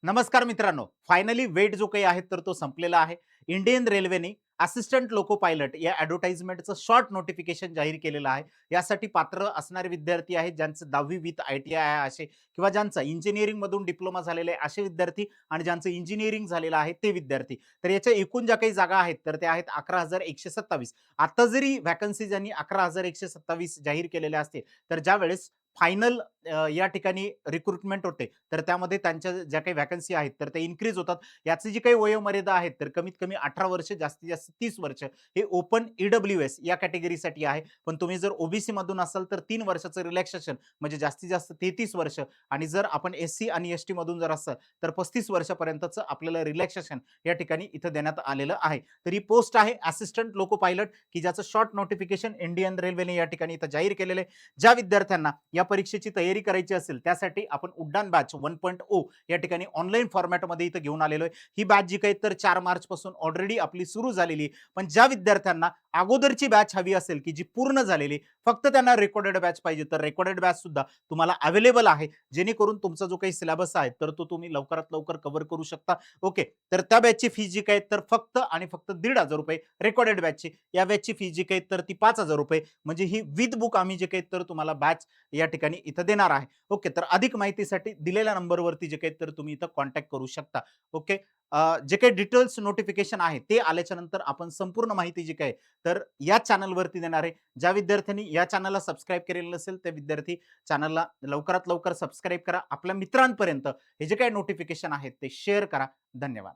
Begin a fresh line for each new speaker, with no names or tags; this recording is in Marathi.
नमस्कार मित्रांनो, फायनली वेट जो काही आहे तर तो संपलेला आहे. इंडियन रेल्वेने असिस्टंट लोको पायलट या ॲडव्हर्टाइजमेंटचं शॉर्ट नोटिफिकेशन जाहीर केलेलं आहे. यासाठी पात्र असणारे विद्यार्थी आहेत ज्यांचं 10वी विथ ITI आहे असे, किंवा ज्यांचा इंजिनिअरिंगमधून डिप्लोमा झालेले आहे असे विद्यार्थी, आणि ज्यांचं इंजिनिअरिंग झालेलं आहे ते विद्यार्थी. तर याच्या एकूण ज्या काही जागा आहेत तर त्या आहेत 11,127. आता जरी व्हॅकन्सी ज्यांनी 11,127 जाहीर केलेल्या असतील, तर ज्यावेळेस फायनल या ठिकाणी रिक्रुटमेंट होते, तर त्यामध्ये त्यांच्या ज्या काही व्हॅकन्सी आहेत तर ते इन्क्रीज होतात. याची जी काही वयोमर्यादा आहेत तर कमीत कमी 18 वर्ष, जास्तीत जास्त 30 वर्ष हे ओपन EWS या कॅटेगरीसाठी आहे. पण तुम्ही जर ओबीसी मधून असाल तर 3 वर्षाचं रिलॅक्सेशन, म्हणजे जास्तीत जास्त 33 वर्ष, आणि जर आपण SC आणि ST मधून जर असाल तर 35 वर्षापर्यंतचं आपल्याला रिलॅक्सेशन या ठिकाणी इथं देण्यात आलेलं आहे. तर ही पोस्ट आहे असिस्टंट लोको पायलट, की ज्याचं शॉर्ट नोटिफिकेशन इंडियन रेल्वेने या ठिकाणी इथं जाहीर केलेलं आहे. ज्या विद्यार्थ्यांना या परीक्षेची तयारी करायची असेल त्यासाठी आपण उड्डाण बॅच 1.0 या ठिकाणी ऑनलाईन फॉर्मॅटमध्ये इथं घेऊन आलेलो आहे. ही बॅच जी काही तर 4 मार्च पासून ऑलरेडी आपली सुरू झालेली आहे. पण ज्या विद्यार्थ्यांना अगोदरची बॅच हवी असेल की जी पूर्ण झालेली, फक्त त्यांना रेकॉर्डेड बॅच पाहिजे, तर रेकॉर्डेड बॅच सुद्धा तुम्हाला अवेलेबल आहे, जेणेकरून तुमचा जो काही सिलेबस आहे तर तो तुम्ही लवकरात लवकर कव्हर करू शकता. ओके, तर त्या बॅचची फी जी काही तर फक्त आणि फक्त ₹1,500 रेकॉर्डेड बॅचची. या बॅचची फी जी काही तर ती ₹5,000, म्हणजे ही विथ बुक आम्ही जे काही तर तुम्हाला बॅच या ठिकाणी इथं देणार आहे. ओके, तर अधिक माहितीसाठी दिलेल्या नंबरवरती जे काही तर तुम्ही इथं कॉन्टॅक्ट करू शकता. ओके, जे काही डिटेल्स नोटिफिकेशन आहे ते आल्याच्या नंतर आपण संपूर्ण माहिती जी काही तर या चॅनलवरती देणार आहे. ज्या विद्यार्थ्यांनी या चॅनलला सबस्क्राईब केलेलं नसेल त्या विद्यार्थी चॅनलला लवकरात लवकर सबस्क्राईब करा. आपल्या मित्रांपर्यंत हे जे काही नोटिफिकेशन आहेत ते शेअर करा. धन्यवाद.